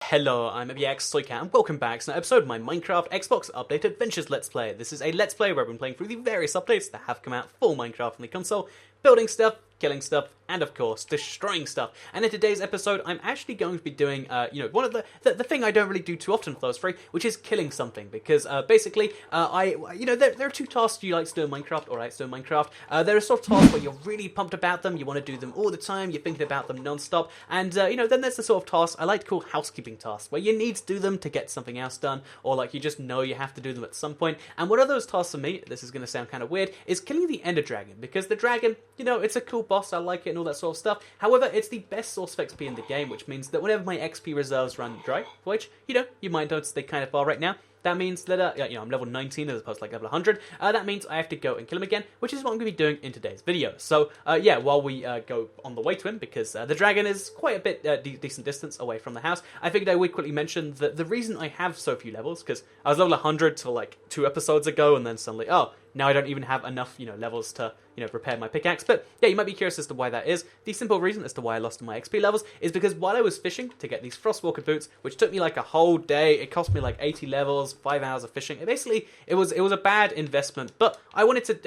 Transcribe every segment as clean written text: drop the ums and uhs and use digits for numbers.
Hello, I'm Soycat, and welcome back to an episode of my Minecraft Xbox Update Adventures Let's Play. This is a Let's Play where I've been playing through the various updates that have come out for Minecraft on the console, building stuff, killing stuff, and of course, destroying stuff. And in today's episode, I'm actually going to be doing, one of the thing I don't really do too often for those three, which is killing something. Because, basically, there are two tasks you like to do in Minecraft, or I like to do in Minecraft. There are sort of tasks where you're really pumped about them, you want to do them all the time, you're thinking about them non-stop. And, then there's the sort of tasks I like to call housekeeping tasks, where you need to do them to get something else done, or like you just know you have to do them at some point. And one of those tasks for me, this is going to sound kind of weird, is killing the Ender Dragon. Because the dragon, it's a cool boss, I like it, and all that sort of stuff. However, it's the best source of XP in the game, which means that whenever my XP reserves run dry, which, you might notice they kind of are right now, that means that, I'm level 19 as opposed to like level 100. That means I have to go and kill him again, which is what I'm going to be doing in today's video. So, while we go on the way to him, because the dragon is quite a bit decent distance away from the house, I figured I would quickly mention that the reason I have so few levels, because I was level 100 till like 2 episodes ago, and then suddenly, now I don't even have enough, levels to, repair my pickaxe. But, yeah, you might be curious as to why that is. The simple reason as to why I lost my XP levels is because while I was fishing to get these Frostwalker boots, which took me like a whole day, it cost me like 80 levels, 5 hours of fishing. It was a bad investment, but I wanted to,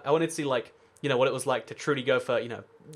I wanted to see, like, what it was like to truly go for,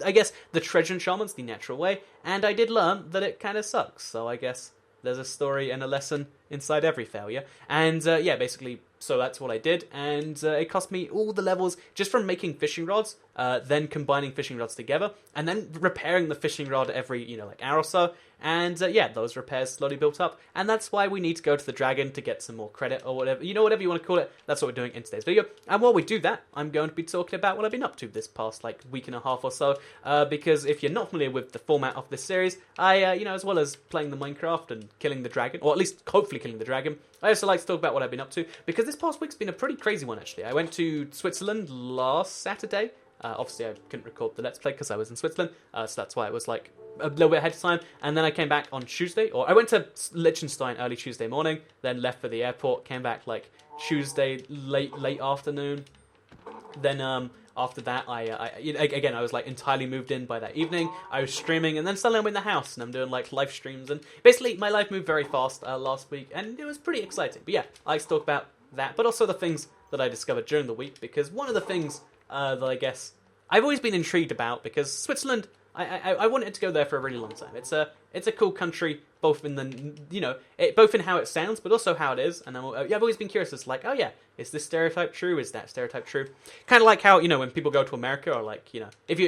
I guess, the treasure enchantments, the natural way, and I did learn that it kind of sucks, so I guess there's a story and a lesson inside every failure. And, basically, so that's what I did, and it cost me all the levels just from making fishing rods, then combining fishing rods together, and then repairing the fishing rod every, hour or so, and, those repairs slowly built up, and that's why we need to go to the dragon to get some more credit, or whatever, whatever you want to call it. That's what we're doing in today's video, and while we do that, I'm going to be talking about what I've been up to this past, week and a half or so, because if you're not familiar with the format of this series, I, as well as playing the Minecraft and killing the dragon, or at least hopefully killing the dragon, I also like to talk about what I've been up to, because this past week's been a pretty crazy one, actually. I went to Switzerland last Saturday. Obviously, I couldn't record the Let's Play because I was in Switzerland, so that's why it was, a little bit ahead of time. And then I came back on Tuesday, or I went to Liechtenstein early Tuesday morning, then left for the airport, came back, Tuesday late afternoon. Then, after that, I was, entirely moved in by that evening. I was streaming, and then suddenly I'm in the house, and I'm doing, live streams. And basically, my life moved very fast last week, and it was pretty exciting. But yeah, I like to talk about that, but also the things that I discovered during the week, because one of the things that I guess I've always been intrigued about, because Switzerland, I wanted to go there for a really long time. It's a cool country, both in the, both in how it sounds, but also how it is. And I've always been curious. It's like, is this stereotype true? Is that stereotype true? Kind of like how, when people go to America, or if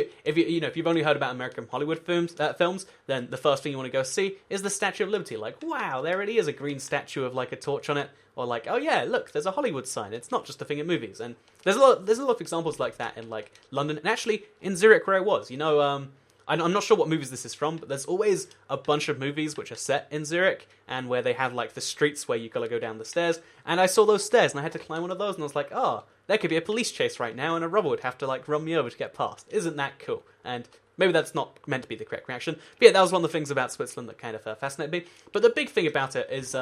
you've only heard about American Hollywood films, then the first thing you want to go see is the Statue of Liberty. Like, wow, there really is a green statue of a torch on it. Or look, there's a Hollywood sign. It's not just a thing in movies. And there's a lot of examples like that in London, and actually in Zurich where I was. I'm not sure what movies this is from, but there's always a bunch of movies which are set in Zurich, and where they have the streets where you gotta go down the stairs. And I saw those stairs, and I had to climb one of those, and I was like, there could be a police chase right now, and a robber would have to run me over to get past. Isn't that cool? And maybe that's not meant to be the correct reaction. But yeah, that was one of the things about Switzerland that kind of fascinated me. But the big thing about it is,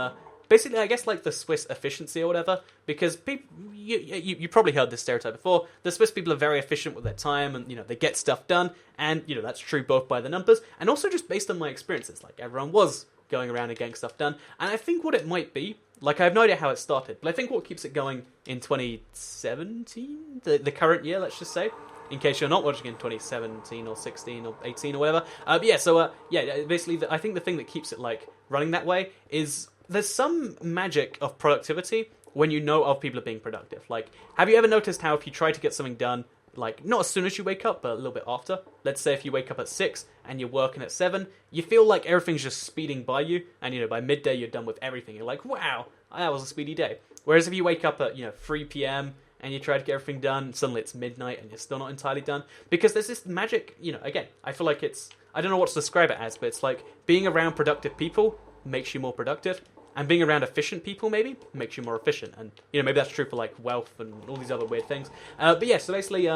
basically, I guess, the Swiss efficiency or whatever, because you probably heard this stereotype before. The Swiss people are very efficient with their time, and, they get stuff done, and, that's true both by the numbers, and also just based on my experiences. Everyone was going around and getting stuff done, and I think what it might be, I have no idea how it started, but I think what keeps it going in 2017, the current year, let's just say, in case you're not watching in 2017 or 16 or 18 or whatever. Basically, I think the thing that keeps it, running that way is there's some magic of productivity when you know of people are being productive. Have you ever noticed how if you try to get something done, not as soon as you wake up, but a little bit after, let's say if you wake up at 6 and you're working at 7, you feel like everything's just speeding by you, and, by midday you're done with everything. You're like, wow, that was a speedy day. Whereas if you wake up at, 3 p.m., and you try to get everything done, suddenly it's midnight and you're still not entirely done. Because there's this magic, again, I feel like I don't know what to describe it as, but it's being around productive people makes you more productive, and being around efficient people, maybe, makes you more efficient. And, maybe that's true for, wealth and all these other weird things. But yeah, so basically,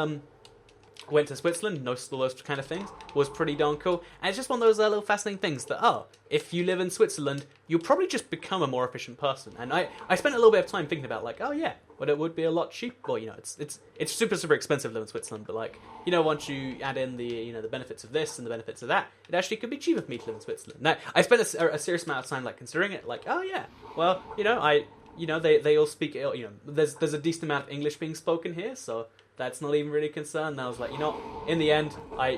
went to Switzerland, noticed all those kind of things, was pretty darn cool. And it's just one of those little fascinating things that, if you live in Switzerland, you'll probably just become a more efficient person. And I spent a little bit of time thinking about, like, oh yeah, but it would be a lot cheaper. Well, it's super, super expensive to live in Switzerland, but like, once you add in the, the benefits of this and the benefits of that, it actually could be cheaper for me to live in Switzerland. Now, I spent a serious amount of time, like, considering it, like, oh yeah, well, they all speak, there's a decent amount of English being spoken here, so that's not even really a concern. And I was like, in the end,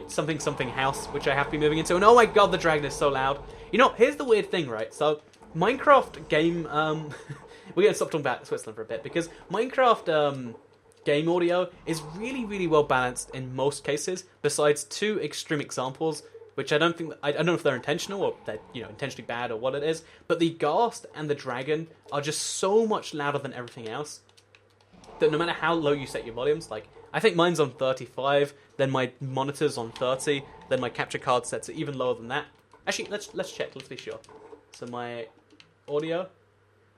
something house, which I have to be moving into. And oh my god, the dragon is so loud. Here's the weird thing, right? So, Minecraft game, we're going to stop talking about Switzerland for a bit, because Minecraft game audio is really, really well balanced in most cases, besides two extreme examples, which I don't know if they're intentional or they're, intentionally bad or what it is, but the Ghast and the dragon are just so much louder than everything else that no matter how low you set your volumes, like, I think mine's on 35, then my monitor's on 30, then my capture card sets it even lower than that. Actually, let's check, let's be sure. So my audio,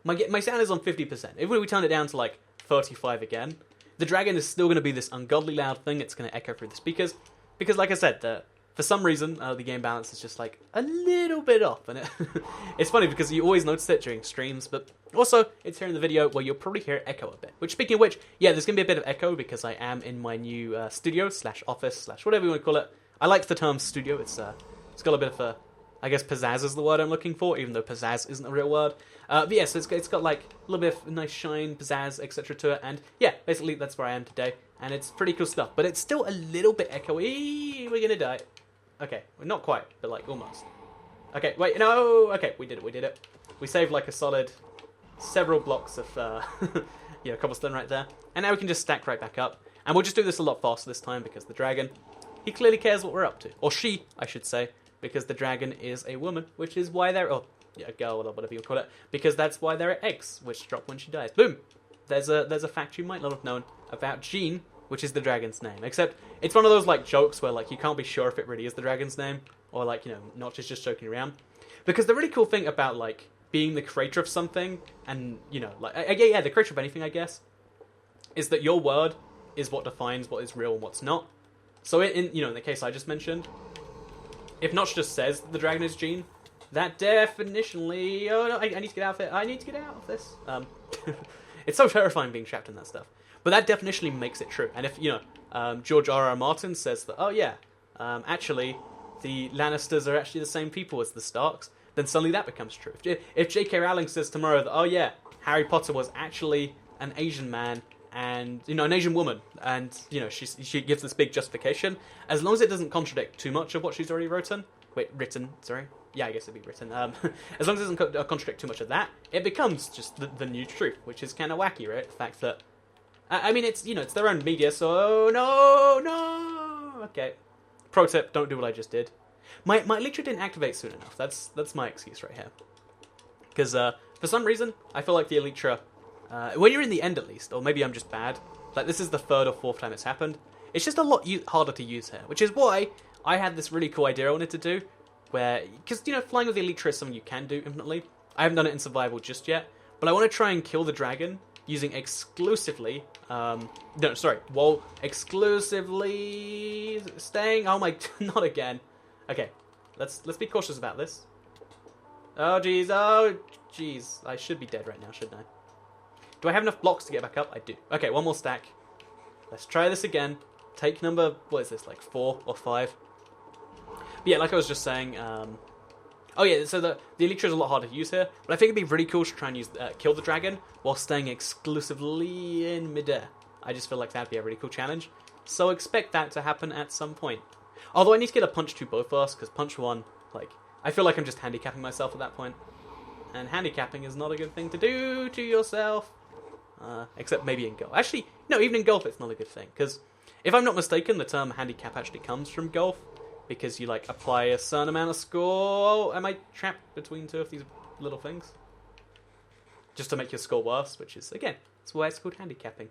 my sound is on 50%. If we turn it down to like 35 again, the dragon is still going to be this ungodly loud thing. It's going to echo through the speakers, because like I said, for some reason, the game balance is just like a little bit off, and it's funny because you always notice it during streams, but also it's here in the video where you'll probably hear it echo a bit. Which, speaking of which, yeah, there's going to be a bit of echo because I am in my new studio / office / whatever you want to call it. I like the term studio. It's got a bit of a, I guess pizzazz is the word I'm looking for, even though pizzazz isn't a real word. But yeah, so it's got like a little bit of nice shine, pizzazz, etc. to it, and yeah, basically that's where I am today, and it's pretty cool stuff. But it's still a little bit echoey. We're gonna die. Okay, well, not quite, but like almost. Okay, wait, no. Okay, we did it. We saved like a solid several blocks of cobblestone right there, and now we can just stack right back up. And we'll just do this a lot faster this time because the dragon, he clearly cares what we're up to, or she, I should say, because the dragon is a woman, which is why they're a girl or whatever you call it, because that's why there are eggs which drop when she dies. Boom. There's a fact you might not have known about Jean, which is the dragon's name. Except it's one of those like jokes where like you can't be sure if it really is the dragon's name or like Notch just joking around. Because the really cool thing about like being the creator of something and the creator of anything, I guess, is that your word is what defines what is real and what's not. So in the case I just mentioned, if Notch just says the dragon is Jean, that definitionally... Oh, no, I need to get out of it. I need to get out of this. It's so terrifying being trapped in that stuff. But that definitionally makes it true. And if, George R.R. Martin says that, actually, the Lannisters are actually the same people as the Starks, then suddenly that becomes true. If J.K. Rowling says tomorrow that, Harry Potter was actually an Asian man and, an Asian woman, and, she gives this big justification, as long as it doesn't contradict too much of what she's already written, sorry. Yeah, I guess it'd be written. As long as it doesn't contradict too much of that, it becomes just the new truth, which is kind of wacky, right? The fact that, it's, it's their own media, so no. Okay. Pro tip, don't do what I just did. My Elytra didn't activate soon enough. That's my excuse right here. Because, for some reason, I feel like the Elytra, when you're in the end at least, or maybe I'm just bad, like this is the third or fourth time it's happened, it's just a lot harder to use here, which is why I had this really cool idea I wanted to do, where, because, flying with the Elytra is something you can do infinitely. I haven't done it in survival just yet, but I want to try and kill the dragon using exclusively, exclusively staying, not again. Okay, let's be cautious about this. Oh jeez, I should be dead right now, shouldn't I? Do I have enough blocks to get back up? I do. Okay, one more stack. Let's try this again. Take number, what is this, like 4 or 5? But yeah, like I was just saying, so the Elytra is a lot harder to use here, but I think it'd be really cool to try and use kill the dragon while staying exclusively in midair. I just feel like that'd be a really cool challenge, so expect that to happen at some point. Although I need to get a punch 2 both first, because punch 1, I feel like I'm just handicapping myself at that point. And handicapping is not a good thing to do to yourself. Except maybe in golf. Actually, no, even in golf it's not a good thing, because if I'm not mistaken, the term handicap actually comes from golf, because you, apply a certain amount of score... Oh, am I trapped between 2 of these little things? Just to make your score worse, which is, again, that's why it's called handicapping.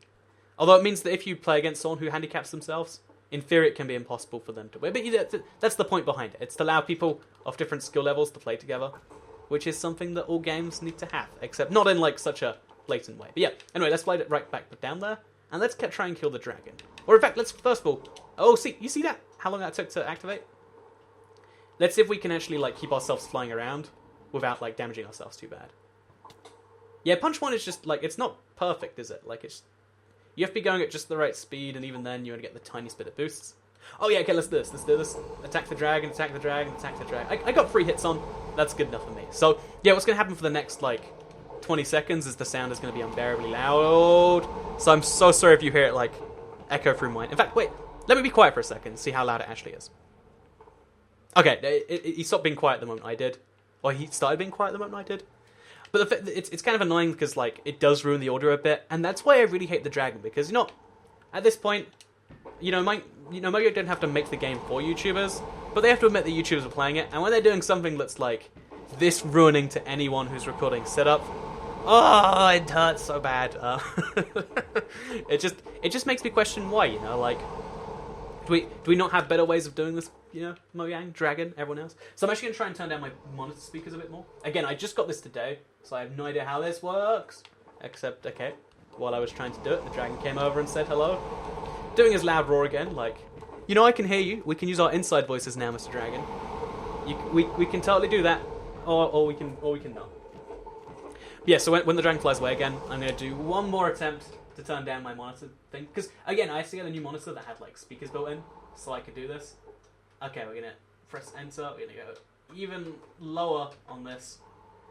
Although it means that if you play against someone who handicaps themselves, in theory it can be impossible for them to win. But that's the point behind it. It's to allow people of different skill levels to play together, which is something that all games need to have, except not in, such a blatant way. But yeah, anyway, let's slide it right back down there, and let's try and kill the dragon. Or in fact, let's first of all Oh, see, you see that? How long that took to activate? Let's see if we can actually, like, keep ourselves flying around without, like, damaging ourselves too bad. Yeah, punch 1 is just, like, it's not perfect, is it? Like, it's... You have to be going at just the right speed, and even then you only get the tiniest bit of boosts. Oh yeah, okay, let's do this. Let's do this. Attack the dragon, attack the dragon, attack the dragon. I got 3 hits on. That's good enough for me. So, yeah, what's going to happen for the next, like, 20 seconds is the sound is going to be unbearably loud. So I'm so sorry if you hear it, like, echo through mine. In fact, wait. Let me be quiet for a second, see how loud it actually is. Okay, he stopped being quiet the moment I did. Or he started being quiet the moment I did. But it's kind of annoying because, like, it does ruin the audio a bit. And that's why I really hate the dragon. Because, you know, at this point, Mario don't have to make the game for YouTubers. But they have to admit that YouTubers are playing it. And when they're doing something that's, like, this ruining to anyone who's recording setup, oh, it hurts so bad. It just makes me question why, you know, like... Do we not have better ways of doing this, you know, Mojang, Dragon, everyone else? So I'm actually going to try and turn down my monitor speakers a bit more. Again, I just got this today, so I have no idea how this works. Except, okay, while I was trying to do it, the dragon came over and said hello. Doing his loud roar again, like, you know, I can hear you. We can use our inside voices now, Mr. Dragon. We can totally do that, or we can not. Yeah, so when the dragon flies away again, I'm going to do one more attempt to turn down my monitor thing. Because, again, I actually had a new monitor that had, like, speakers built in, so I could do this. Okay, we're going to press enter. We're going to go even lower on this.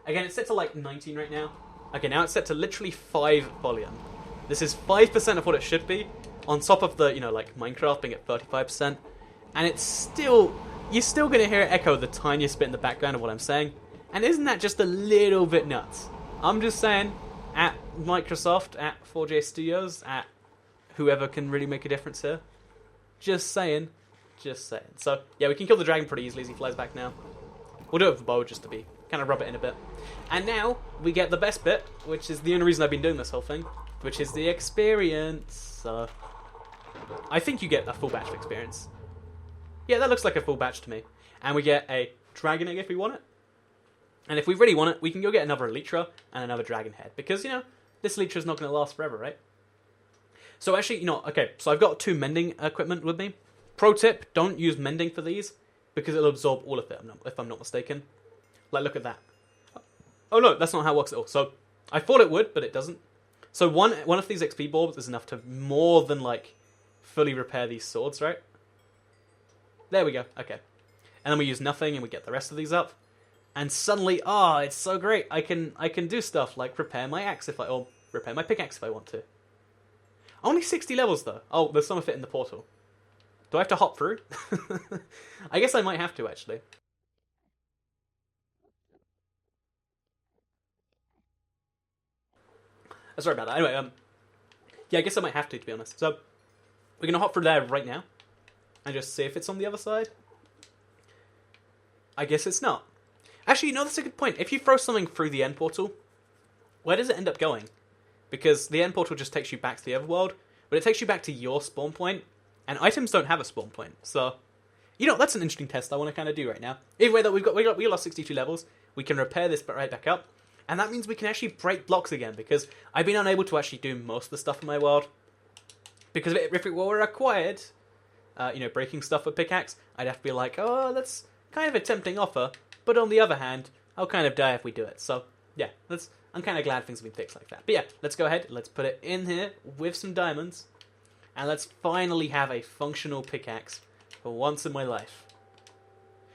Again, it's set to, like, 19 right now. Okay, now it's set to literally 5 volume. This is 5% of what it should be, on top of the, you know, like, Minecraft being at 35%. And it's still... You're still going to hear it echo the tiniest bit in the background of what I'm saying. And isn't that just a little bit nuts? I'm just saying... At Microsoft, at 4J Studios, at whoever can really make a difference here. Just saying. Just saying. So, yeah, we can kill the dragon pretty easily as he flies back now. We'll do it with the bow just to be, kind of rub it in a bit. And now, we get the best bit, which is the only reason I've been doing this whole thing, which is the experience. I think you get a full batch of experience. Yeah, that looks like a full batch to me. And we get a dragon egg if we want it. And if we really want it, we can go get another Elytra and another Dragon Head. Because, you know, this Elytra is not going to last forever, right? So actually, you know, okay, so I've got 2 mending equipment with me. Pro tip, don't use mending for these, because it'll absorb all of it, if I'm not mistaken. Like, look at that. Oh no, that's not how it works at all. So, I thought it would, but it doesn't. So one of these XP bulbs is enough to more than, like, fully repair these swords, right? There we go, okay. And then we use nothing and we get the rest of these up. And suddenly, it's so great. I can do stuff like repair my axe or repair my pickaxe if I want to. Only 60 levels though. Oh, there's some of it in the portal. Do I have to hop through? I guess I might have to actually. Sorry about that. Anyway, yeah, I guess I might have to be honest. So we're gonna hop through there right now and just see if it's on the other side. I guess it's not. Actually, you know, that's a good point. If you throw something through the end portal, where does it end up going? Because the end portal just takes you back to the overworld, but it takes you back to your spawn point, and items don't have a spawn point. So, you know, that's an interesting test I want to kind of do right now. Either way, though, we lost 62 levels. We can repair this right back up, and that means we can actually break blocks again, because I've been unable to actually do most of the stuff in my world. Because if it were required, you know, breaking stuff with pickaxe, I'd have to be like, oh, that's kind of a tempting offer. But on the other hand, I'll kind of die if we do it. So, yeah, I'm kind of glad things have been fixed like that. But yeah, let's go ahead. Let's put it in here with some diamonds. And let's finally have a functional pickaxe for once in my life.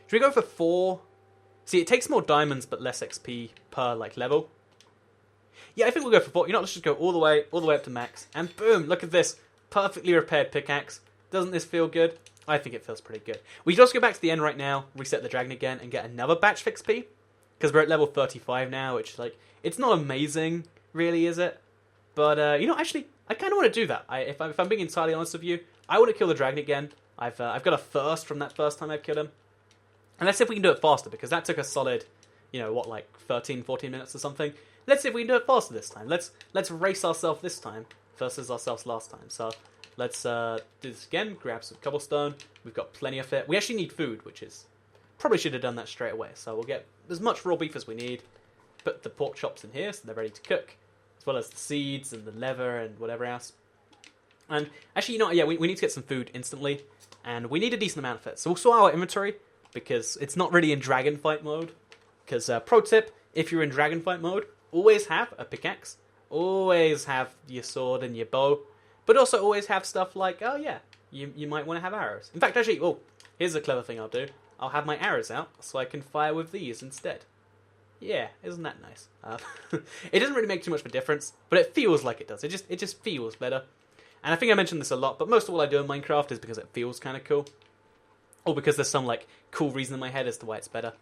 Should we go for 4? See, it takes more diamonds but less XP per, like, level. Yeah, I think we'll go for 4. You know, let's just go all the way up to max. And boom, look at this. Perfectly repaired pickaxe. Doesn't this feel good? I think it feels pretty good. We can just go back to the end right now, reset the dragon again, and get another batch of XP. Because we're at level 35 now, which is like, it's not amazing, really, is it? But, you know, actually, I kind of want to do that. If I'm being entirely honest with you, I want to kill the dragon again. I've got a thirst from that first time I killed him. And let's see if we can do it faster, because that took a solid, you know, what, like 13, 14 minutes or something. Let's see if we can do it faster this time. Let's race ourselves this time versus ourselves last time. So, let's do this again, grab some cobblestone. We've got plenty of it. We actually need food, which is... Probably should have done that straight away. So we'll get as much raw beef as we need. Put the pork chops in here so they're ready to cook. As well as the seeds and the leather and whatever else. And actually, you know, yeah, we need to get some food instantly, and we need a decent amount of it. So we'll sort our inventory, because it's not really in dragon fight mode. Because, pro tip, if you're in dragon fight mode, always have a pickaxe, always have your sword and your bow, but also always have stuff like, oh yeah, you might want to have arrows. In fact, actually, oh, here's a clever thing I'll do. I'll have my arrows out, so I can fire with these instead. Yeah, isn't that nice? It doesn't really make too much of a difference, but it feels like it does. It just feels better. And I think I mentioned this a lot, but most of all I do in Minecraft is because it feels kind of cool. Or because there's some, like, cool reason in my head as to why it's better.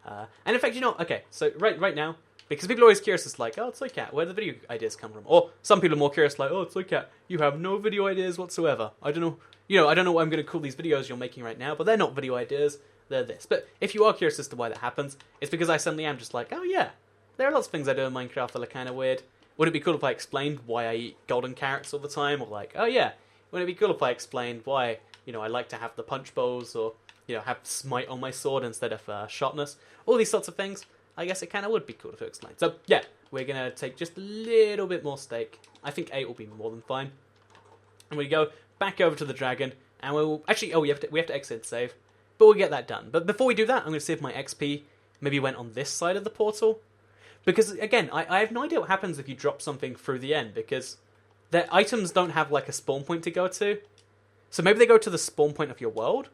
And in fact, you know, okay, so right now, because people are always curious, it's like, oh, it's like Cat, where do the video ideas come from? Or some people are more curious, like, oh, it's like Cat, you have no video ideas whatsoever. I don't know, you know, I don't know what I'm going to call these videos you're making right now, but they're not video ideas, they're this. But if you are curious as to why that happens, it's because I suddenly am just like, oh yeah, there are lots of things I do in Minecraft that are kind of weird. Would it be cool if I explained why I eat golden carrots all the time? Or like, oh yeah, wouldn't it be cool if I explained why, you know, I like to have the punch bowls, or, you know, have smite on my sword instead of sharpness? All these sorts of things. I guess it kind of would be cool to explain. So yeah, we're going to take just a little bit more steak. I think 8 will be more than fine. And we go back over to the dragon, and we'll... Actually, oh, we have to exit and save. But we'll get that done. But before we do that, I'm going to see if my XP maybe went on this side of the portal. Because, again, I have no idea what happens if you drop something through the end, because their items don't have, like, a spawn point to go to. So maybe they go to the spawn point of your world?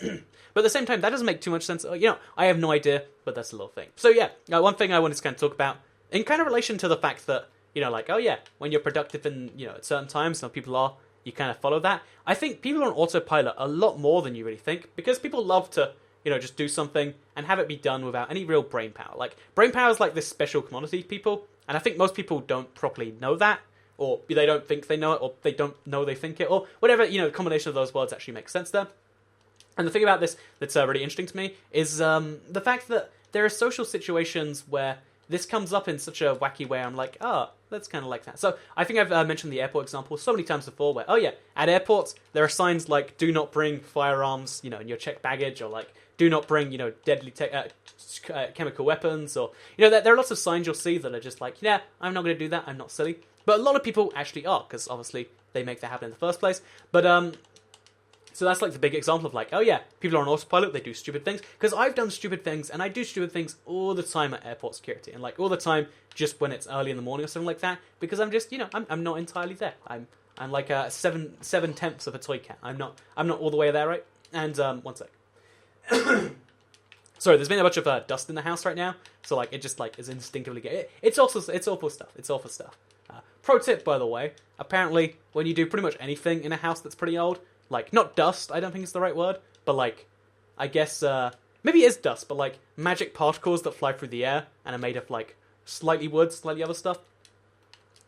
But at the same time, that doesn't make too much sense. You know, I have no idea, but that's a little thing. So yeah, one thing I wanted to kind of talk about, in kind of relation to the fact that, you know, like, oh yeah, when you're productive in, you know, at certain times, some people are, you kind of follow that. I think people are on autopilot a lot more than you really think, because people love to, you know, just do something and have it be done without any real brain power. Like, brain power is like this special commodity, people, and I think most people don't properly know that, or they don't think they know it, or they don't know they think it, or whatever, you know, the combination of those words actually makes sense there. And the thing about this that's really interesting to me is the fact that there are social situations where this comes up in such a wacky way. I'm like, oh, that's kind of like that. So I think I've mentioned the airport example so many times before where, oh yeah, at airports, there are signs like, do not bring firearms, you know, in your checked baggage, or like, do not bring, you know, deadly chemical weapons, or, you know, there are lots of signs you'll see that are just like, yeah, I'm not going to do that, I'm not silly. But a lot of people actually are, because obviously they make that happen in the first place. But, so that's like the big example of like, oh yeah, people are on autopilot, they do stupid things. Because I've done stupid things, and I do stupid things all the time at airport security. And like all the time, just when it's early in the morning or something like that. Because I'm just, you know, I'm not entirely there. I'm like a 7/10 of a toy cat. I'm not all the way there, right? And, one sec. Sorry, there's been a bunch of dust in the house right now. So like, it just like is instinctively it's awful stuff. It's awful stuff. Pro tip, by the way, apparently when you do pretty much anything in a house that's pretty old, like, not dust, I don't think it's the right word, but like, I guess, maybe it is dust, but like, magic particles that fly through the air and are made of like, slightly wood, slightly other stuff.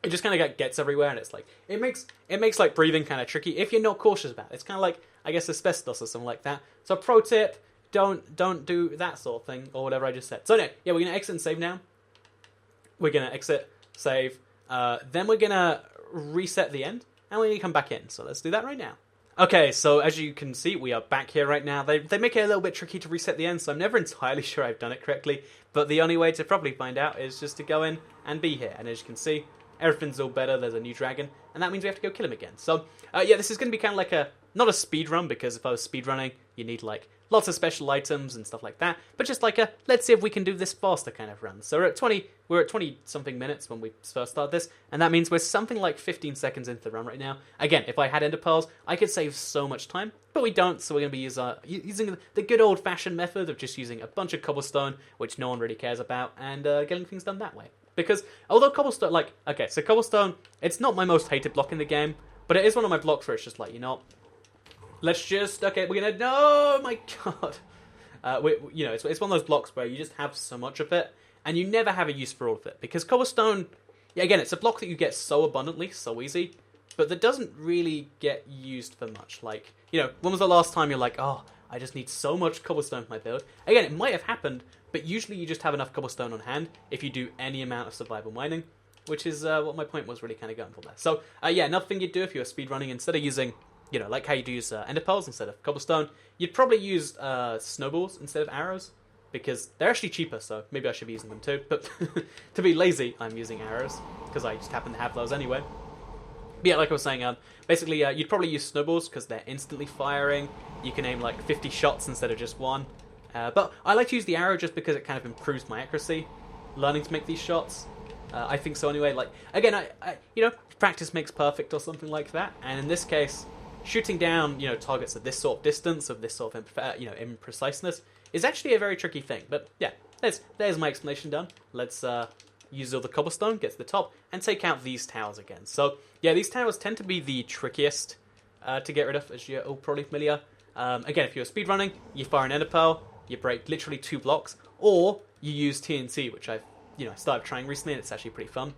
It just kind of gets everywhere, and it's like, it makes like breathing kind of tricky if you're not cautious about it. It's kind of like, I guess, asbestos or something like that. So pro tip, don't do that sort of thing, or whatever I just said. So anyway, yeah, we're going to exit and save now. We're going to exit, save, then we're going to reset the end, and we're going to come back in. So let's do that right now. Okay, so as you can see, we are back here right now. They make it a little bit tricky to reset the end, so I'm never entirely sure I've done it correctly, but the only way to probably find out is just to go in and be here. And as you can see, everything's all better, there's a new dragon, and that means we have to go kill him again. So, yeah, this is going to be kind of like not a speed run, because if I was speed running, you need like lots of special items and stuff like that, but just like let's see if we can do this faster kind of run. So we're at 20 something minutes when we first started this, and that means we're something like 15 seconds into the run right now. Again, if I had ender pearls, I could save so much time, but we don't, so we're going to be using the good old fashioned method of just using a bunch of cobblestone, which no one really cares about, and getting things done that way. Because although cobblestone, like, okay, so cobblestone, it's not my most hated block in the game, but it is one of my blocks where it's just like, you know, let's just, okay, we're gonna, no, my god. You know, it's one of those blocks where you just have so much of it, and you never have a use for all of it. Because cobblestone, yeah, again, it's a block that you get so abundantly, so easy, but that doesn't really get used for much. Like, you know, when was the last time you're like, oh, I just need so much cobblestone for my build? Again, it might have happened, but usually you just have enough cobblestone on hand if you do any amount of survival mining, which is what my point was really kind of going for there. So, yeah, another thing you'd do if you were speedrunning, instead of using, you know, like how you'd use ender pearls instead of cobblestone, you'd probably use snowballs instead of arrows, because they're actually cheaper, so maybe I should be using them too. But to be lazy, I'm using arrows, because I just happen to have those anyway. But yeah, like I was saying, basically you'd probably use snowballs because they're instantly firing. You can aim like 50 shots instead of just one. But I like to use the arrow just because it kind of improves my accuracy, learning to make these shots. I think so anyway. Like, again, I practice makes perfect or something like that. And in this case, shooting down, targets at this sort of distance, of this sort of, impreciseness, is actually a very tricky thing. But yeah, there's my explanation done. Let's use all the cobblestone, get to the top, and take out these towers again. So yeah, these towers tend to be the trickiest to get rid of, as you're all probably familiar. Again, if you're speedrunning, you fire an ender pearl, you break literally 2 blocks, or you use TNT, which I've started trying recently, and it's actually pretty fun.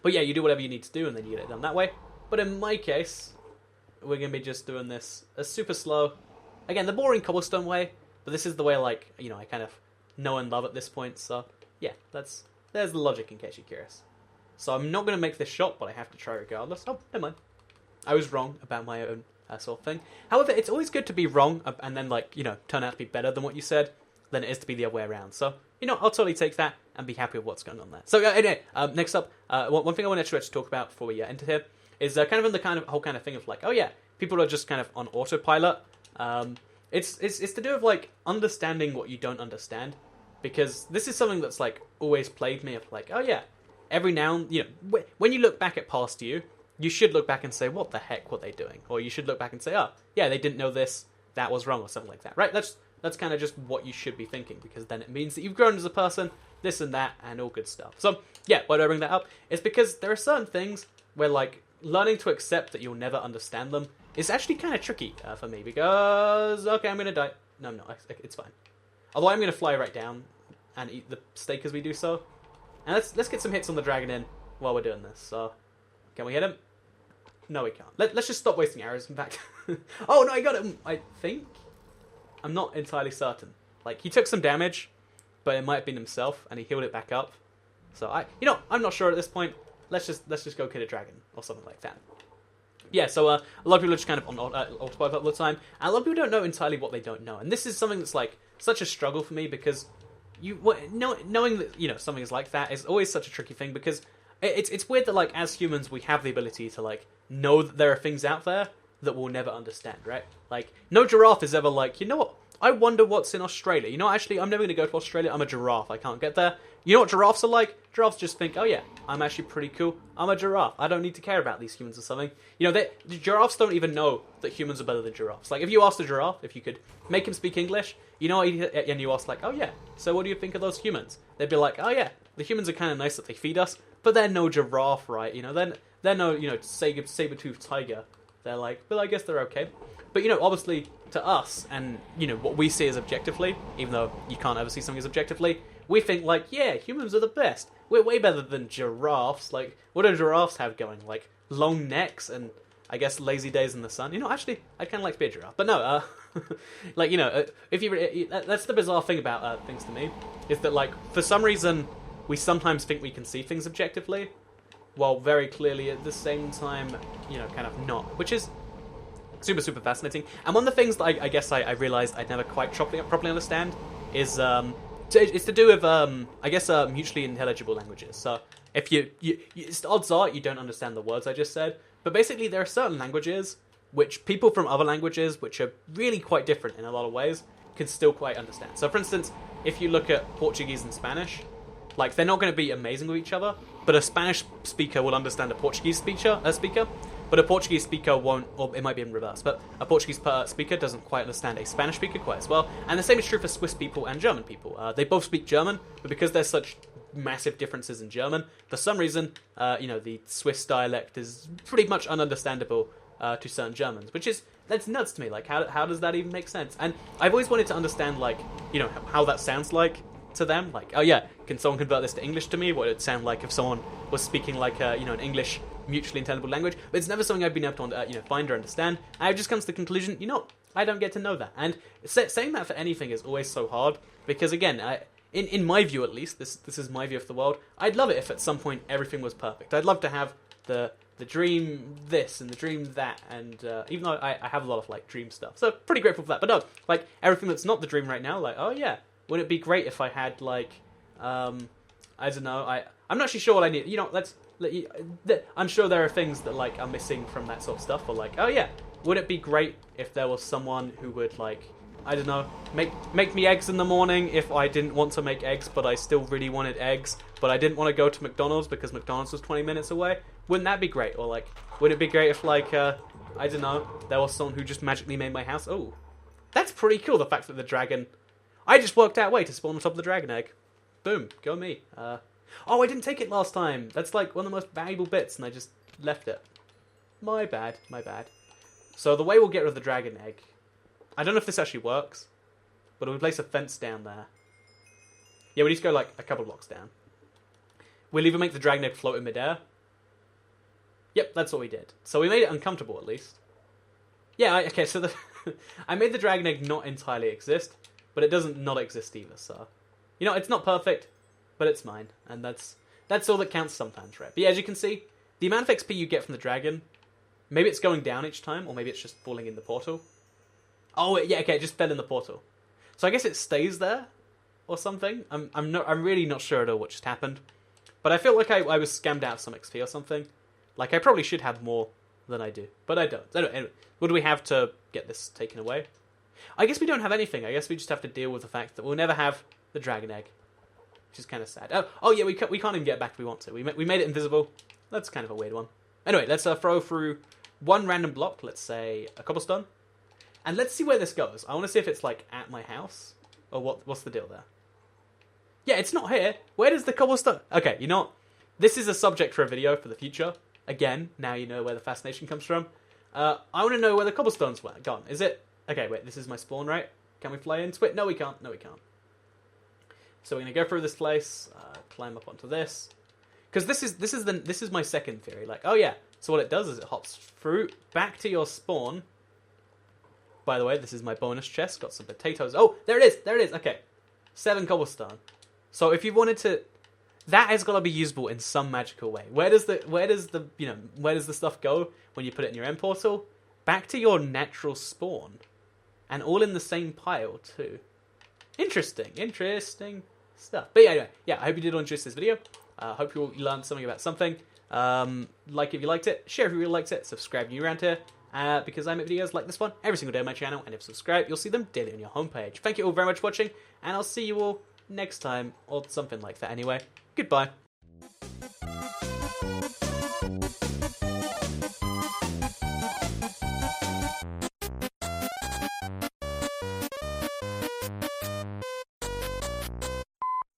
But yeah, you do whatever you need to do, and then you get it done that way. But in my case, we're going to be just doing this super slow. Again, the boring cobblestone way, but this is the way, like, I kind of know and love at this point. So yeah, there's the logic in case you're curious. So I'm not going to make this shot, but I have to try regardless. Oh, never mind. I was wrong about my own sort of thing. However, it's always good to be wrong and then, like, turn out to be better than what you said than it is to be the other way around. So, I'll totally take that and be happy with what's going on there. So, anyway, next up, one thing I wanted to talk about before we enter here is kind of in the whole kind of thing of, like, oh yeah, people are just kind of on autopilot. It's to do with, like, understanding what you don't understand. Because this is something that's, like, always plagued me of, like, oh yeah, every now and, when you look back at past you should look back and say, what the heck were they doing? Or you should look back and say, oh, yeah, they didn't know this, that was wrong, or something like that, right? That's kind of just what you should be thinking, because then it means that you've grown as a person, this and that, and all good stuff. So, yeah, why do I bring that up? It's because there are certain things where, like, learning to accept that you'll never understand them is actually kind of tricky for me, because, okay, I'm going to die. No, it's fine. Although I'm going to fly right down and eat the steak as we do so. And let's get some hits on the dragon in while we're doing this. So, can we hit him? No, we can't. Let's just stop wasting arrows, in fact. Oh, no, I got him, I think. I'm not entirely certain. Like, he took some damage, but it might have been himself, and he healed it back up. So, I'm not sure at this point. Let's just go kill a dragon, or something like that. Yeah, so a lot of people are just kind of on autopilot all the time, and a lot of people don't know entirely what they don't know. And this is something that's, like, such a struggle for me, because knowing that, something is like that is always such a tricky thing, because it's weird that, like, as humans, we have the ability to, like, know that there are things out there that we'll never understand, right? Like, no giraffe is ever like, you know what, I wonder what's in Australia. Actually, I'm never going to go to Australia. I'm a giraffe. I can't get there. You know what giraffes are like? Giraffes just think, oh yeah, I'm actually pretty cool. I'm a giraffe. I don't need to care about these humans or something. The giraffes don't even know that humans are better than giraffes. Like, if you asked a giraffe, if you could make him speak English, and you ask, like, oh yeah, so what do you think of those humans? They'd be like, oh yeah, the humans are kind of nice that they feed us, but they're no giraffe, right? They're no, saber-toothed tiger. They're like, well, I guess they're okay. But, obviously, to us, and, what we see as objectively, even though you can't ever see something as objectively, we think, like, yeah, humans are the best. We're way better than giraffes. Like, what do giraffes have going? Like, long necks and, I guess, lazy days in the sun. Actually, I'd kind of like to be a giraffe. But no, like, if you... That's the bizarre thing about things to me, is that, like, for some reason, we sometimes think we can see things objectively, while very clearly at the same time, kind of not. Which is super, super fascinating. And one of the things that I guess I realised I'd never quite properly understand is... it's to do with, I guess, mutually intelligible languages. So, if odds are you don't understand the words I just said, but basically there are certain languages which people from other languages, which are really quite different in a lot of ways, can still quite understand. So, for instance, if you look at Portuguese and Spanish, like, they're not going to be amazing with each other, but a Spanish speaker will understand a Portuguese speaker, but a Portuguese speaker won't, or it might be in reverse, but a Portuguese speaker doesn't quite understand a Spanish speaker quite as well. And the same is true for Swiss people and German people. They both speak German, but because there's such massive differences in German, for some reason, the Swiss dialect is pretty much ununderstandable to certain Germans, that's nuts to me. Like, how does that even make sense? And I've always wanted to understand, like, how that sounds like to them. Like, oh yeah, can someone convert this to English to me? What would it sound like if someone was speaking like an English mutually intelligible language? But it's never something I've been able to find or understand. I've just come to the conclusion, I don't get to know that. And saying that for anything is always so hard, because again, in my view at least, this is my view of the world, I'd love it if at some point everything was perfect. I'd love to have the dream this and the dream that, and even though I have a lot of, like, dream stuff, so pretty grateful for that. But no, like, everything that's not the dream right now, like, oh yeah, wouldn't it be great if I had, like, I don't know, I'm not actually sure what I need. I'm sure there are things that like are missing from that sort of stuff. Or like, oh yeah, would it be great if there was someone who would like, I don't know, make me eggs in the morning if I didn't want to make eggs, but I still really wanted eggs, but I didn't want to go to McDonald's because McDonald's was 20 minutes away. Wouldn't that be great? Or like, would it be great if like, I don't know, there was someone who just magically made my house? Oh, that's pretty cool. The fact that the dragon, I just worked out a way to spawn on top of the dragon egg. Boom, go me. Oh, I didn't take it last time. That's like one of the most valuable bits, and I just left it. My bad, my bad. So the way we'll get rid of the dragon egg, I don't know if this actually works, but we'll place a fence down there. Yeah, we need to go like a couple blocks down. We'll either make the dragon egg float in midair. Yep, that's what we did. So we made it uncomfortable at least. Yeah, okay, so I made the dragon egg not entirely exist, but it doesn't not exist either, so... You know, it's not perfect, but it's mine, and that's all that counts sometimes, right? But yeah, as you can see, the amount of XP you get from the dragon, maybe it's going down each time, or maybe it's just falling in the portal. Oh, yeah, okay, it just fell in the portal. So I guess it stays there, or something. I'm really not sure at all what just happened. But I feel like I was scammed out of some XP or something. Like, I probably should have more than I do, but I don't. Anyway, what do we have to get this taken away? I guess we don't have anything. I guess we just have to deal with the fact that we'll never have the dragon egg, which is kind of sad. Oh yeah, we can't even get it back if we want to. We made it invisible. That's kind of a weird one. Anyway, let's throw through one random block. Let's say a cobblestone, and let's see where this goes. I want to see if it's like at my house or what's the deal there. Yeah, it's not here. Where does the cobblestone? Okay, you know what? This is a subject for a video for the future. Again, now you know where the fascination comes from. I want to know where the cobblestone's gone. Is it? Okay, wait. This is my spawn, right? Can we fly into it? No, we can't. No, we can't. So we're gonna go through this place, climb up onto this, because this is my second theory. Like, oh yeah, so what it does is it hops through back to your spawn. By the way, this is my bonus chest. Got some potatoes. Oh, there it is. Okay, 7 cobblestone. So if you wanted to, that has got to be usable in some magical way. Where does the stuff go when you put it in your end portal? Back to your natural spawn, and all in the same pile too. Interesting stuff. But yeah, anyway, I hope you did enjoy this video. Hope you all learned something about something. Like if you liked it, share if you really liked it, subscribe if you're around here, because I make videos like this one every single day on my channel, and if you subscribe, you'll see them daily on your homepage. Thank you all very much for watching, and I'll see you all next time, or something like that anyway. Goodbye.